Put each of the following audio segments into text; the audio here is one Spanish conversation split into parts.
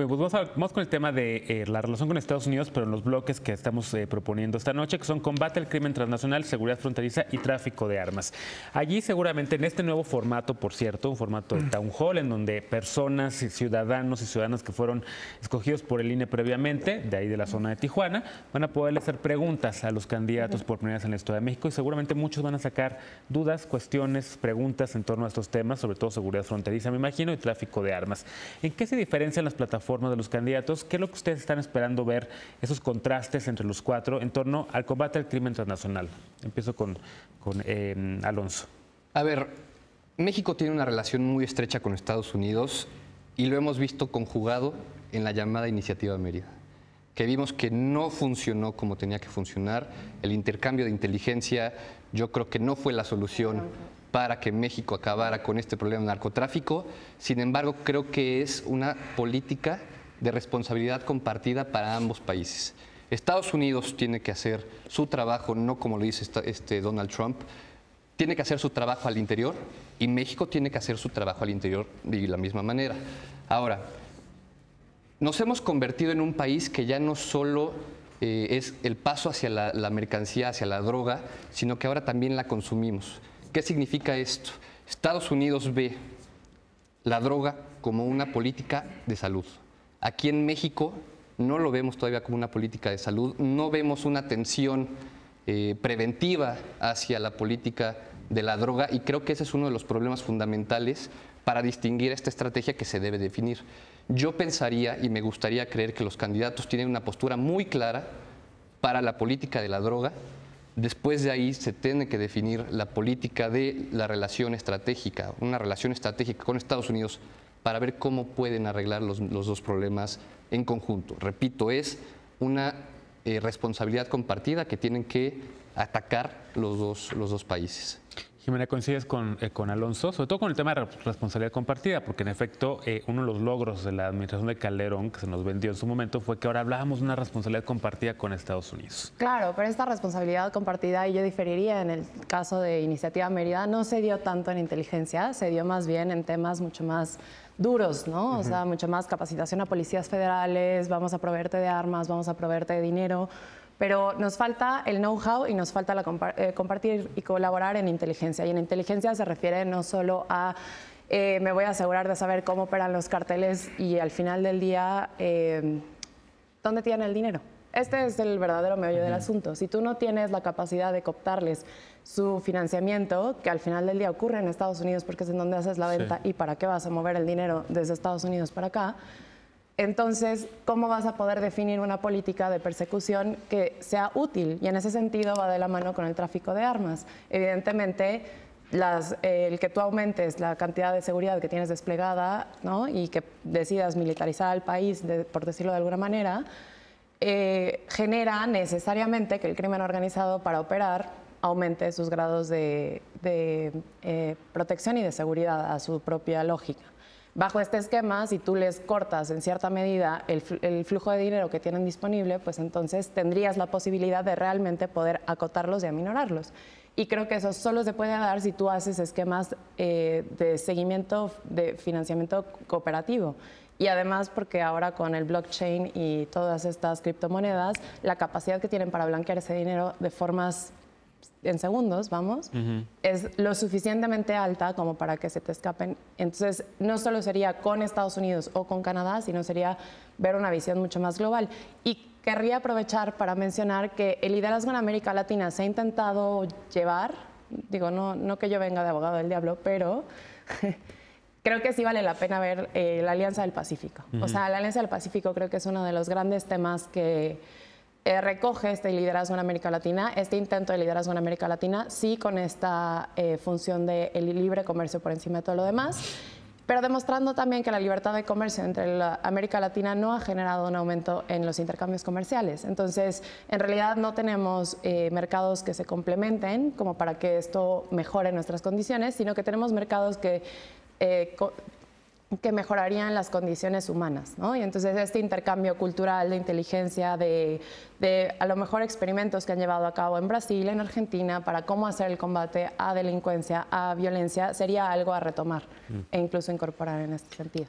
Pues vamos con el tema de la relación con Estados Unidos, pero en los bloques que estamos proponiendo esta noche, que son combate al crimen transnacional, seguridad fronteriza y tráfico de armas. Allí seguramente en este nuevo formato, por cierto, un formato de town hall, en donde personas y ciudadanos y ciudadanas que fueron escogidos por el INE previamente, de ahí de la zona de Tijuana, van a poderle hacer preguntas a los candidatos por primera vez en la Estado de México y seguramente muchos van a sacar dudas, cuestiones, preguntas en torno a estos temas, sobre todo seguridad fronteriza, me imagino, y tráfico de armas. ¿En qué se diferencian las plataformas de los candidatos? ¿Qué es lo que ustedes están esperando ver, esos contrastes entre los cuatro en torno al combate al crimen transnacional? Empiezo con Alonso. A ver, México tiene una relación muy estrecha con Estados Unidos y lo hemos visto conjugado en la llamada Iniciativa Mérida, que vimos que no funcionó como tenía que funcionar. El intercambio de inteligencia yo creo que no fue la solución para que México acabara con este problema de narcotráfico. Sin embargo, creo que es una política de responsabilidad compartida para ambos países. Estados Unidos tiene que hacer su trabajo, no como lo dice Donald Trump, tiene que hacer su trabajo al interior y México tiene que hacer su trabajo al interior de la misma manera. Ahora, nos hemos convertido en un país que ya no solo es el paso hacia la mercancía, hacia la droga, sino que ahora también la consumimos. ¿Qué significa esto? Estados Unidos ve la droga como una política de salud. Aquí en México no lo vemos todavía como una política de salud, no vemos una atención preventiva hacia la política de la droga y creo que ese es uno de los problemas fundamentales para distinguir esta estrategia que se debe definir. Yo pensaría y me gustaría creer que los candidatos tienen una postura muy clara para la política de la droga. Después de ahí se tiene que definir la política de la relación estratégica, una relación estratégica con Estados Unidos para ver cómo pueden arreglar los dos problemas en conjunto. Repito, es una responsabilidad compartida que tienen que atacar los dos países. Jimena, coincides con Alonso, sobre todo con el tema de responsabilidad compartida, porque en efecto uno de los logros de la administración de Calderón, que se nos vendió en su momento, fue que ahora hablábamos de una responsabilidad compartida con Estados Unidos. Claro, pero esta responsabilidad compartida, y yo diferiría en el caso de Iniciativa Mérida, no se dio tanto en inteligencia, se dio más bien en temas mucho más duros, ¿no? O sea, mucho más capacitación a policías federales, vamos a proveerte de armas, vamos a proveerte de dinero. Pero nos falta el know-how y nos falta compartir y colaborar en inteligencia. Y en inteligencia se refiere no solo a me voy a asegurar de saber cómo operan los carteles y al final del día dónde tienen el dinero. Este es el verdadero meollo del asunto. Si tú no tienes la capacidad de cooptarles su financiamiento, que al final del día ocurre en Estados Unidos porque es en donde haces la venta, y para qué vas a mover el dinero desde Estados Unidos para acá, entonces, ¿cómo vas a poder definir una política de persecución que sea útil? Y en ese sentido va de la mano con el tráfico de armas. Evidentemente, el que tú aumentes la cantidad de seguridad que tienes desplegada, ¿no? Y que decidas militarizar al país, por decirlo de alguna manera, genera necesariamente que el crimen organizado para operar aumente sus grados de protección y de seguridad a su propia lógica. Bajo este esquema, si tú les cortas en cierta medida el flujo de dinero que tienen disponible, pues entonces tendrías la posibilidad de realmente poder acotarlos y aminorarlos. Y creo que eso solo se puede dar si tú haces esquemas de seguimiento de financiamiento cooperativo. Y además porque ahora con el blockchain y todas estas criptomonedas, la capacidad que tienen para blanquear ese dinero de formas en segundos, vamos, es lo suficientemente alta como para que se te escapen. Entonces, no solo sería con Estados Unidos o con Canadá, sino sería ver una visión mucho más global. Y querría aprovechar para mencionar que el liderazgo en América Latina se ha intentado llevar, digo, no que yo venga de abogado del diablo, pero creo que sí vale la pena ver la Alianza del Pacífico. O sea, la Alianza del Pacífico creo que es uno de los grandes temas que recoge este liderazgo en América Latina, este intento de liderazgo en América Latina, sí con esta función del libre comercio por encima de todo lo demás, pero demostrando también que la libertad de comercio entre la América Latina no ha generado un aumento en los intercambios comerciales. Entonces, en realidad no tenemos mercados que se complementen como para que esto mejore nuestras condiciones, sino que tenemos mercados que mejorarían las condiciones humanas, ¿no? Y entonces este intercambio cultural de inteligencia, de a lo mejor experimentos que han llevado a cabo en Brasil, en Argentina, para cómo hacer el combate a delincuencia, a violencia, sería algo a retomar e incluso incorporar en este sentido.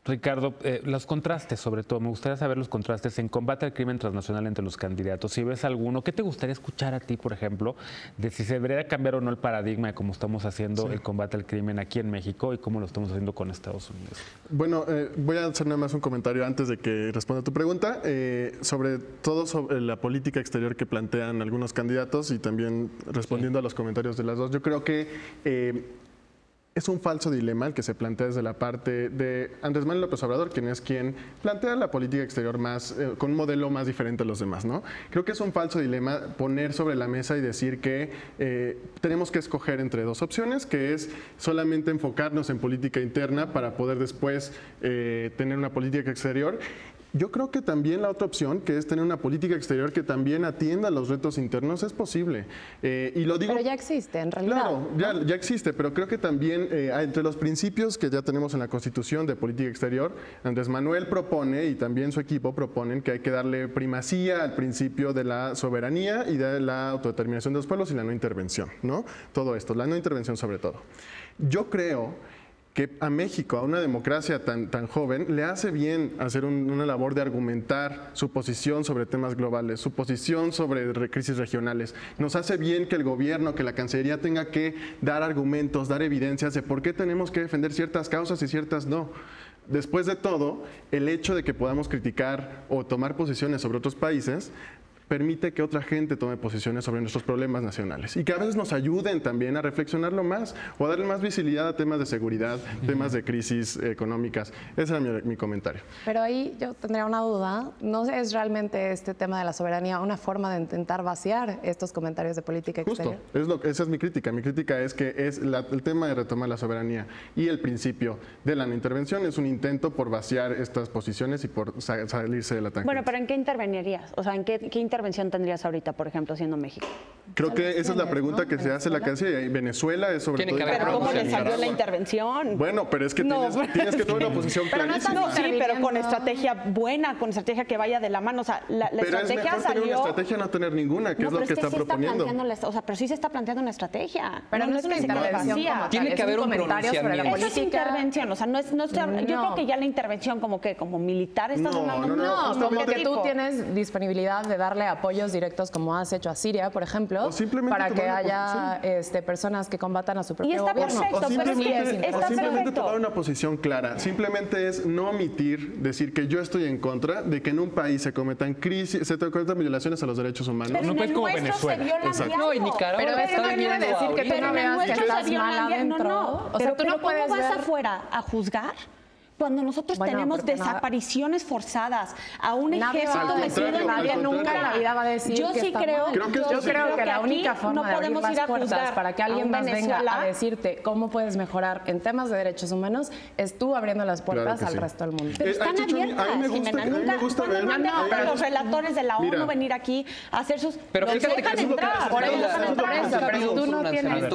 Ricardo, los contrastes sobre todo, me gustaría saber los contrastes en combate al crimen transnacional entre los candidatos. Si ves alguno, ¿qué te gustaría escuchar a ti, por ejemplo, de si se debería cambiar o no el paradigma de cómo estamos haciendo el combate al crimen aquí en México y cómo lo estamos haciendo con Estados Unidos? Bueno, voy a hacer nada más un comentario antes de que responda tu pregunta, sobre todo sobre la política exterior que plantean algunos candidatos y también respondiendo a los comentarios de las dos. Yo creo que es un falso dilema el que se plantea desde la parte de Andrés Manuel López Obrador, quien plantea la política exterior más con un modelo más diferente a los demás, ¿no? Creo que es un falso dilema poner sobre la mesa y decir que tenemos que escoger entre dos opciones, que es solamente enfocarnos en política interna para poder después tener una política exterior. Yo creo que también la otra opción, que es tener una política exterior que también atienda los retos internos, es posible. Y lo digo, pero ya existe, en realidad. Claro, ya existe, pero creo que también entre los principios que ya tenemos en la Constitución de política exterior, Andrés Manuel propone y también su equipo proponen que hay que darle primacía al principio de la soberanía y de la autodeterminación de los pueblos y la no intervención, ¿no? Todo esto, la no intervención sobre todo. Yo creo que a México, a una democracia tan joven, le hace bien hacer una labor de argumentar su posición sobre temas globales, su posición sobre crisis regionales. Nos hace bien que el gobierno, que la Cancillería tenga que dar argumentos, dar evidencias de por qué tenemos que defender ciertas causas y ciertas no. Después de todo, el hecho de que podamos criticar o tomar posiciones sobre otros países permite que otra gente tome posiciones sobre nuestros problemas nacionales y que a veces nos ayuden también a reflexionarlo más o a darle más visibilidad a temas de seguridad, temas de crisis económicas. Ese era mi comentario. Pero ahí yo tendría una duda. ¿No es realmente este tema de la soberanía una forma de intentar vaciar estos comentarios de política exterior? Justo, esa es mi crítica. Mi crítica es que el tema de retomar la soberanía y el principio de la no intervención es un intento por vaciar estas posiciones y por salirse de la tangente. Bueno, pero ¿en qué intervenirías? O sea, ¿en qué intervención tendrías ahorita, por ejemplo, siendo México? Creo que esa es la pregunta que se hace la Cancillería. Venezuela es sobre todo... Pero ¿cómo le salió la intervención? Bueno, pero es que tienes que tomar una posición clarísima. Sí, pero con estrategia buena, con estrategia que vaya de la mano. O sea, la pero estrategia es mejor tener una estrategia no tener ninguna, que es lo que está proponiendo. Pero sí se está planteando una estrategia. Pero no es una intervención como tal, tiene que haber un comentario sobre la política. Eso es intervención, o sea, yo creo que ya la intervención como militar estás hablando. No, como que tú tienes disponibilidad de darle apoyos directos como has hecho a Siria, por ejemplo, para que haya personas que combatan a su propio gobierno. Y está perfecto, o simplemente tomar una posición clara. Simplemente es no omitir, decir que yo estoy en contra de que en un país se cometan violaciones a los derechos humanos. Pero no puede como Venezuela. No, y Nicaragua pero eso no quiere decir que tú no veas que estás mal adentro. O sea, tú no puedes ¿cómo vas ver afuera a juzgar? Cuando nosotros tenemos desapariciones forzadas a un ejército metido en nadie nunca en la vida va a decir yo que sí está creo, mal. yo creo que la única forma no de abrir podemos las ir a puertas juzgar para que alguien más venga Venezuela a decirte cómo puedes mejorar en temas de derechos humanos es tú abriendo las puertas al resto del mundo. Pero están abiertas, Jimena. Nunca han los relatores de la ONU venir aquí a hacer sus... Pero fíjate que entrar, por eso, pero tú no tienes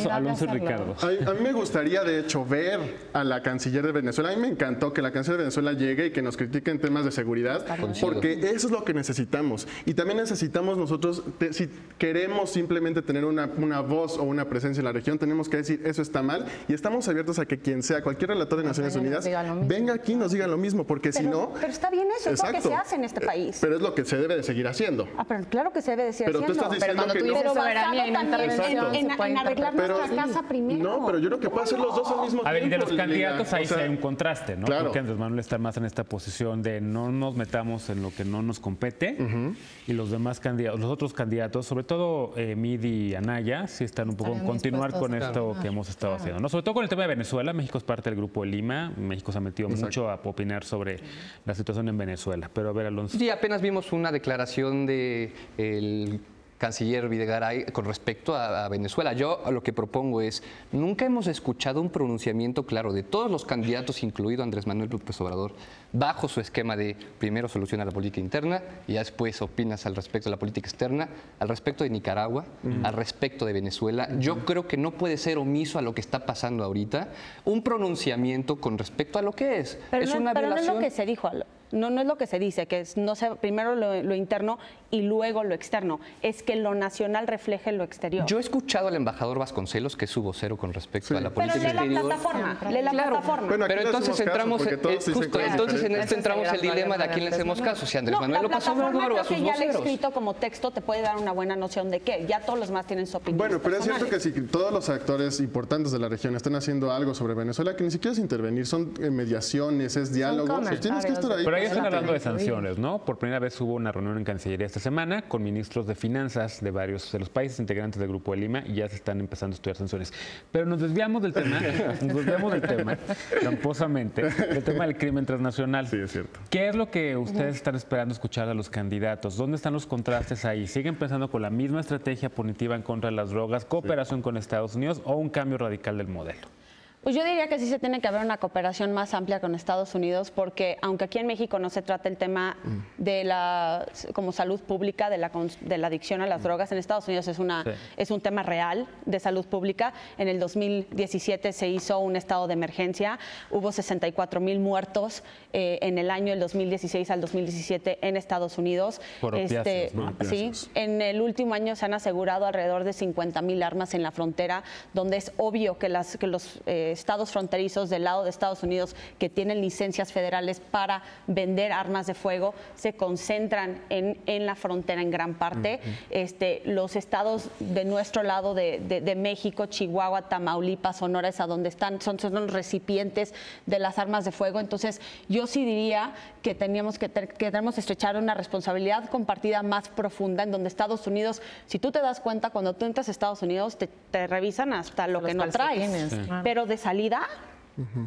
Alonso y Ricardo. A mí me gustaría, de hecho, ver a la canciller de Venezuela. A mí me encantó que la canciller de Venezuela llegue y que nos critique en temas de seguridad, porque eso es lo que necesitamos. Y también necesitamos nosotros, si queremos simplemente tener una voz o una presencia en la región, tenemos que decir eso está mal y estamos abiertos a que quien sea, cualquier relator de Naciones Unidas, venga aquí y nos diga lo mismo, porque si no... Pero está bien eso, es lo que se hace en este país. Pero es lo que se debe de seguir haciendo. Pero claro que se debe de seguir haciendo. Pero tú estás diciendo cuando que tú no. dices soberanía y no intervención, en arreglar nuestra casa primero. No, pero yo creo que puede ser los dos al mismo tiempo. A ver, y de los candidatos ahí sí hay un contraste, ¿no? Claro. Porque Andrés Manuel está más en esta posición de no nos metamos en lo que no nos compete y los demás candidatos, los otros candidatos, sobre todo Midi y Anaya, sí están un poco en continuar con esto que hemos estado haciendo, ¿no? Sobre todo con el tema de Venezuela. México es parte del Grupo de Lima. México se ha metido mucho a opinar sobre la situación en Venezuela. Pero a ver, Alonso. Sí, apenas vimos una declaración del canciller Videgaray con respecto a Venezuela. Yo lo que propongo es, nunca hemos escuchado un pronunciamiento claro de todos los candidatos, incluido Andrés Manuel López Obrador, bajo su esquema de primero soluciona la política interna y después opinas al respecto de la política externa, al respecto de Nicaragua, al respecto de Venezuela. Yo creo que no puede ser omiso a lo que está pasando ahorita un pronunciamiento con respecto a lo que es. Pero es no, una pero violación. no es lo que se dijo. no es lo que se dice, que es no sea primero lo interno y luego lo externo, es que lo nacional refleje lo exterior. Yo he escuchado al embajador Vasconcelos, que es su vocero con respecto a la política exterior. Pero lee la plataforma. Bueno, pero entonces entramos, entonces en esto entramos el dilema de a quién le hacemos caso, si Andrés Manuel López Obrador o a sus ya le he voceros. escrito como texto te puede dar una buena noción de qué, ya todos los demás tienen su opinión. Bueno, pero es cierto que si todos los actores importantes de la región están haciendo algo sobre Venezuela, que ni siquiera es intervenir, son mediaciones, es diálogo, pues tienes que estar ahí. Pero ahí están hablando de sanciones, ¿no? Por primera vez hubo una reunión en Cancillería esta semana con ministros de finanzas de varios de los países integrantes del Grupo de Lima y ya se están empezando a estudiar sanciones. Pero nos desviamos del tema, tramposamente, del tema del crimen transnacional. Sí, es cierto. ¿Qué es lo que ustedes están esperando escuchar a los candidatos? ¿Dónde están los contrastes ahí? ¿Siguen pensando con la misma estrategia punitiva en contra de las drogas, cooperación con Estados Unidos o un cambio radical del modelo? Pues yo diría que sí se tiene que haber una cooperación más amplia con Estados Unidos, porque aunque aquí en México no se trata el tema de la como salud pública de la adicción a las drogas, en Estados Unidos es un tema real de salud pública. En el 2017 se hizo un estado de emergencia, hubo 64,000 muertos en el año del 2016 al 2017 en Estados Unidos. Por opiáceos, ¿no? Sí, en el último año se han asegurado alrededor de 50,000 armas en la frontera, donde es obvio que los estados fronterizos del lado de Estados Unidos que tienen licencias federales para vender armas de fuego se concentran en la frontera en gran parte. Los estados de nuestro lado de México, Chihuahua, Tamaulipas, Sonora, es a donde están, son los recipientes de las armas de fuego. Entonces, yo sí diría que tenemos que estrechar una responsabilidad compartida más profunda, en donde Estados Unidos, si tú te das cuenta, cuando tú entras a Estados Unidos, te revisan hasta lo que no traes. Pero de salida,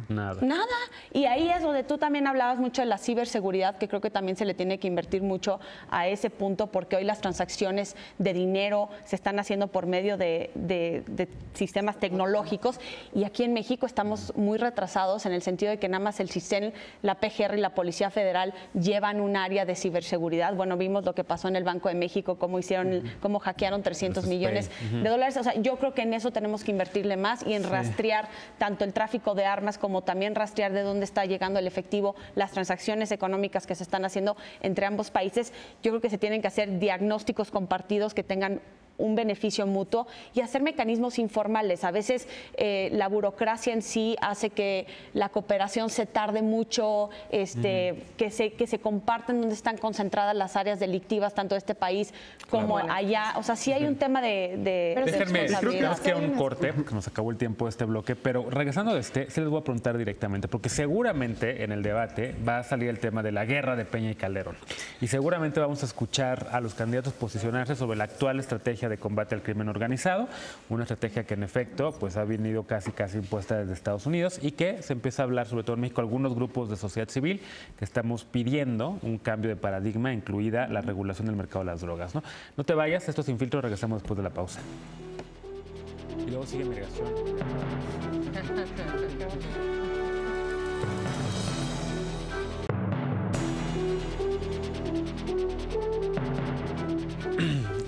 Nada. Y ahí es donde tú también hablabas mucho de la ciberseguridad, que creo que también se le tiene que invertir mucho a ese punto, porque hoy las transacciones de dinero se están haciendo por medio de sistemas tecnológicos, y aquí en México estamos muy retrasados en el sentido de que nada más el CISEN, la PGR y la Policía Federal llevan un área de ciberseguridad. Bueno, vimos lo que pasó en el Banco de México, cómo hackearon 300 millones de dólares. O sea, yo creo que en eso tenemos que invertirle más y en rastrear tanto el tráfico de armas como también rastrear de dónde está llegando el efectivo, las transacciones económicas que se están haciendo entre ambos países. Yo creo que se tienen que hacer diagnósticos compartidos que tengan un beneficio mutuo y hacer mecanismos informales. A veces la burocracia en sí hace que la cooperación se tarde mucho, que se comparten donde están concentradas las áreas delictivas, tanto de este país como allá. O sea, sí hay un tema de responsabilidad. Creo que nos queda un corte, porque nos acabó el tiempo de este bloque, pero regresando de se les voy a preguntar directamente, porque seguramente en el debate va a salir el tema de la guerra de Peña y Calderón. Y seguramente vamos a escuchar a los candidatos posicionarse sobre la actual estrategia de combate al crimen organizado, una estrategia que en efecto pues ha venido casi impuesta desde Estados Unidos y que se empieza a hablar sobre todo en México, algunos grupos de sociedad civil que estamos pidiendo un cambio de paradigma, incluida la regulación del mercado de las drogas. No te vayas, esto Sin Filtro, regresamos después de la pausa. Y luego sigue migración.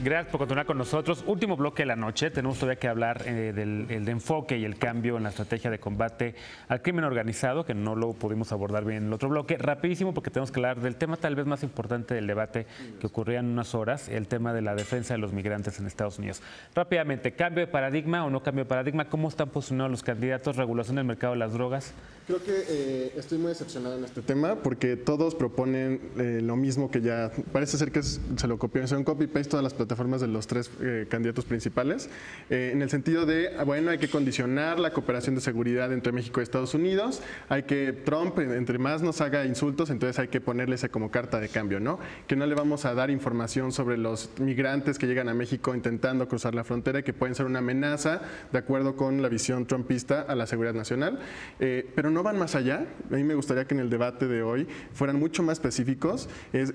Gracias por continuar con nosotros. Último bloque de la noche. Tenemos todavía que hablar del enfoque y el cambio en la estrategia de combate al crimen organizado, que no lo pudimos abordar bien en el otro bloque. Rapidísimo, porque tenemos que hablar del tema tal vez más importante del debate que ocurría en unas horas, el tema de la defensa de los migrantes en Estados Unidos. Rápidamente, ¿cambio de paradigma o no cambio de paradigma? ¿Cómo están posicionados los candidatos? ¿Regulación del mercado de las drogas? Creo que estoy muy decepcionado en este tema porque todos proponen lo mismo que ya parece ser que se lo copiaron, son copy-paste todas las plataformas de los tres candidatos principales, en el sentido de, bueno, hay que condicionar la cooperación de seguridad entre México y Estados Unidos, hay que Trump, entre más nos haga insultos, entonces hay que ponerle esa como carta de cambio, ¿no? Que no le vamos a dar información sobre los migrantes que llegan a México intentando cruzar la frontera y que pueden ser una amenaza, de acuerdo con la visión trumpista, a la seguridad nacional, pero no van más allá. A mí me gustaría que en el debate de hoy fueran mucho más específicos.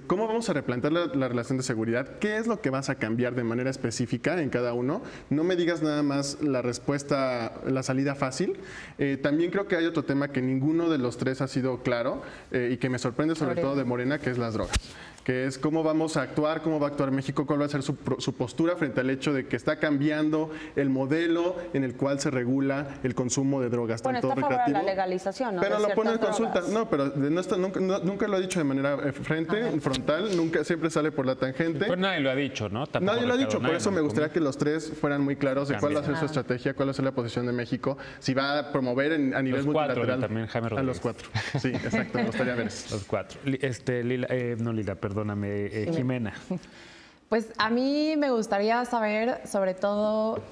¿Cómo vamos a replantear la relación de seguridad? ¿Qué es lo que vas a cambiar? cambiar de manera específica en cada uno. No me digas nada más la respuesta, la salida fácil. También creo que hay otro tema que ninguno de los tres ha sido claro y que me sorprende sobre todo de Morena, que es las drogas. Que es cómo vamos a actuar, cómo va a actuar México, cuál va a ser su postura frente al hecho de que está cambiando el modelo en el cual se regula el consumo de drogas, bueno, tanto está a favor de recreativo. la legalización, ¿no? Pero de lo pone en ciertas consulta. drogas. No, pero nunca lo ha dicho de manera frontal, nunca siempre sale por la tangente. Pues nadie lo ha dicho, ¿no? Tampoco Nadie lo ha dicho, por nadie eso lo me gustaría comenta. que los tres fueran muy claros de cuál va a ser su estrategia, cuál va a ser la posición de México, si va a promover a nivel Los cuatro, multilateral. y también Jaime a Rodríguez. los cuatro. Sí, exacto, me gustaría ver eso. Los cuatro. Lila, perdóname, Jimena. Pues a mí me gustaría saber, sobre todo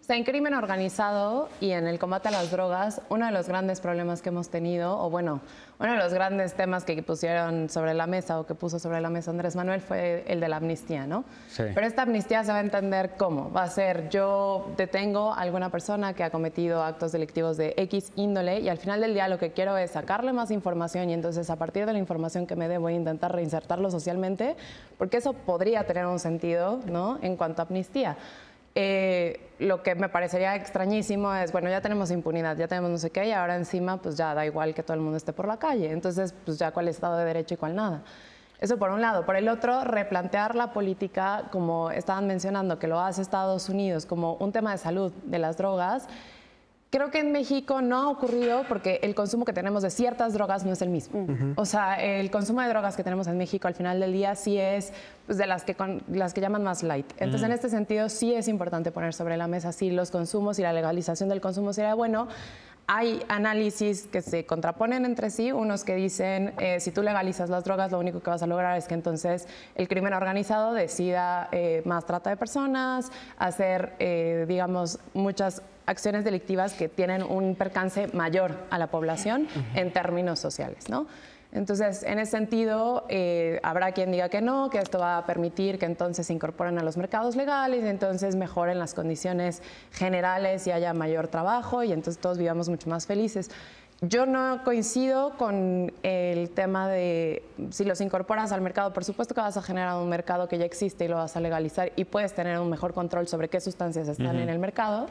en crimen organizado y en el combate a las drogas, uno de los grandes problemas que hemos tenido, o bueno, uno de los grandes temas que pusieron sobre la mesa o que puso sobre la mesa Andrés Manuel fue el de la amnistía, ¿no? Sí. Pero esta amnistía se va a entender cómo. Va a ser, yo detengo a alguna persona que ha cometido actos delictivos de X índole y al final del día lo que quiero es sacarle más información y entonces a partir de la información que me dé voy a intentar reinsertarlo socialmente, porque eso podría tener un sentido, ¿no? En cuanto a amnistía. Lo que me parecería extrañísimo es, bueno, ya tenemos impunidad, ya tenemos no sé qué, y ahora encima pues ya da igual que todo el mundo esté por la calle. Entonces, pues ya cuál Estado de Derecho y cuál nada. Eso por un lado. Por el otro, replantear la política, como estaban mencionando, que lo hace Estados Unidos, como un tema de salud de las drogas. Creo que en México no ha ocurrido porque el consumo que tenemos de ciertas drogas no es el mismo. O sea, el consumo de drogas que tenemos en México al final del día sí es pues, de las que llaman más light. Entonces, en este sentido, sí es importante poner sobre la mesa si los consumos y la legalización del consumo sería bueno. Hay análisis que se contraponen entre sí, unos que dicen si tú legalizas las drogas lo único que vas a lograr es que entonces el crimen organizado decida más trata de personas, hacer digamos muchas acciones delictivas que tienen un percance mayor a la población en términos sociales, ¿no? Entonces, en ese sentido, habrá quien diga que no, que esto va a permitir que entonces se incorporen a los mercados legales y entonces mejoren las condiciones generales y haya mayor trabajo y entonces todos vivamos mucho más felices. Yo no coincido con el tema de si los incorporas al mercado, por supuesto que vas a generar un mercado que ya existe y lo vas a legalizar y puedes tener un mejor control sobre qué sustancias están en el mercado.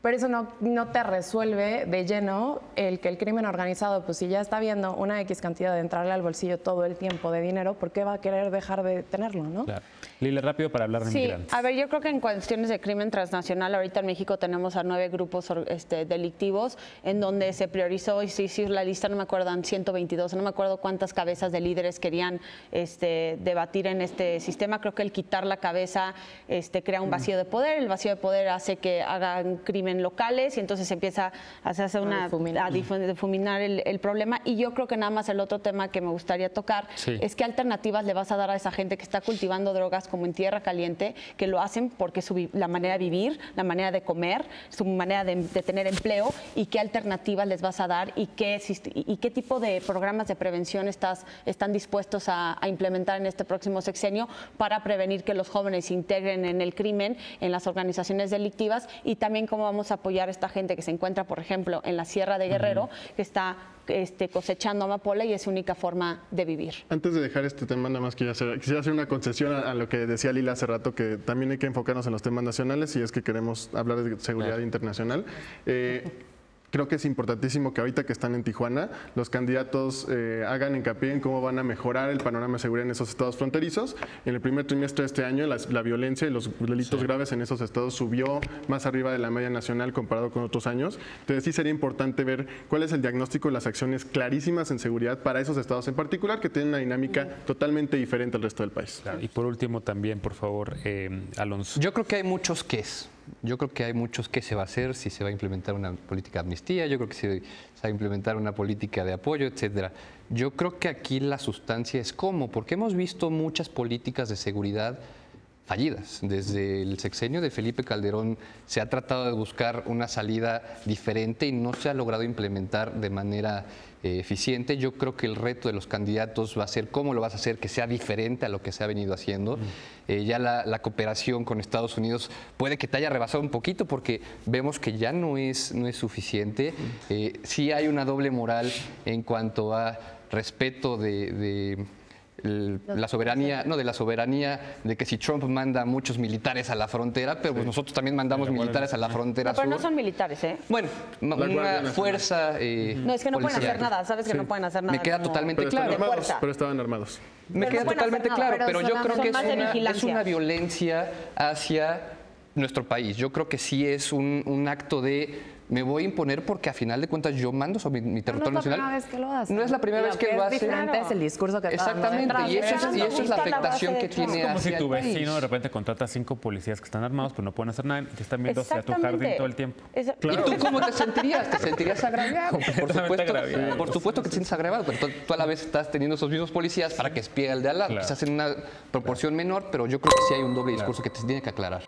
Pero eso no te resuelve de lleno el que el crimen organizado, pues si ya está viendo una X cantidad de entrarle al bolsillo todo el tiempo de dinero, ¿por qué va a querer dejar de tenerlo, no? Claro. Lila, rápido para hablar de Sí, migrantes. a ver, yo creo que en cuestiones de crimen transnacional, ahorita en México tenemos a 9 grupos delictivos en donde se priorizó, y sí, la lista no me acuerdo, 122, no me acuerdo cuántas cabezas de líderes querían debatir en este sistema. Creo que el quitar la cabeza crea un vacío de poder, el vacío de poder hace que hagan crimen locales y entonces empieza a hacerse difuminar el problema. Y yo creo que nada más el otro tema que me gustaría tocar es qué alternativas le vas a dar a esa gente que está cultivando drogas como en tierra caliente, que lo hacen porque es la manera de vivir, la manera de comer, su manera de tener empleo, y qué alternativas les vas a dar y qué tipo de programas de prevención están dispuestos a implementar en este próximo sexenio para prevenir que los jóvenes se integren en el crimen, en las organizaciones delictivas, y también cómo vamos a apoyar a esta gente que se encuentra, por ejemplo, en la Sierra de Guerrero, que está cosechando amapola y es su única forma de vivir. Antes de dejar este tema, nada más quisiera hacer una concesión a lo que decía Lila hace rato, que también hay que enfocarnos en los temas nacionales si es que queremos hablar de seguridad internacional. Creo que es importantísimo que ahorita que están en Tijuana, los candidatos hagan hincapié en cómo van a mejorar el panorama de seguridad en esos estados fronterizos. En el primer trimestre de este año, la violencia y los delitos graves en esos estados subió más arriba de la media nacional comparado con otros años. Entonces sí sería importante ver cuál es el diagnóstico y las acciones clarísimas en seguridad para esos estados en particular, que tienen una dinámica totalmente diferente al resto del país. Claro. Y por último también, por favor, Alonso. Yo creo que hay muchos qués. Yo creo que hay muchos qué se va a hacer, si se va a implementar una política de amnistía, yo creo que se va a implementar una política de apoyo, etcétera. Yo creo que aquí la sustancia es cómo, porque hemos visto muchas políticas de seguridad fallidas. Desde el sexenio de Felipe Calderón se ha tratado de buscar una salida diferente y no se ha logrado implementar de manera eficiente. Yo creo que el reto de los candidatos va a ser cómo lo vas a hacer que sea diferente a lo que se ha venido haciendo. Ya la cooperación con Estados Unidos puede que te haya rebasado un poquito porque vemos que ya no es suficiente. Sí hay una doble moral en cuanto a respeto de la soberanía, no, de la soberanía, de que si Trump manda muchos militares a la frontera, pero pues nosotros también mandamos militares a la frontera Pero sur. no son militares, ¿eh? Bueno, Guardia una Nacional. fuerza No, es que no pueden policial. hacer nada, sabes que no pueden hacer nada. Me queda como- totalmente Pero claro. estaban armados. fuerza. Pero estaban armados. Me Pero queda no pueden totalmente hacer claro, nada, pero yo pero creo son que más de es vigilancia. una violencia hacia nuestro país. Yo creo que sí es un acto de me voy a imponer porque a final de cuentas yo mando sobre mi No territorio es la primera nacional. vez que lo hace. No es la primera vez que lo hace. Es diferente es el discurso que está dando Exactamente, detrás. y eso es la Gusta la afectación base que de Trump. tiene Es como si hacia tu el país. vecino de repente contrata 5 policías que están armados, pero no pueden hacer nada y te están viendo hacia tu jardín todo el tiempo. ¿Y tú cómo te sentirías? ¿Te sentirías agraviado? Completamente agraviado. Por supuesto que te sientes agraviado, pero tú a la vez estás teniendo esos mismos policías para que espíe al de al lado. Claro. Quizás en una proporción menor, pero yo creo que sí hay un doble discurso que te tiene que aclarar.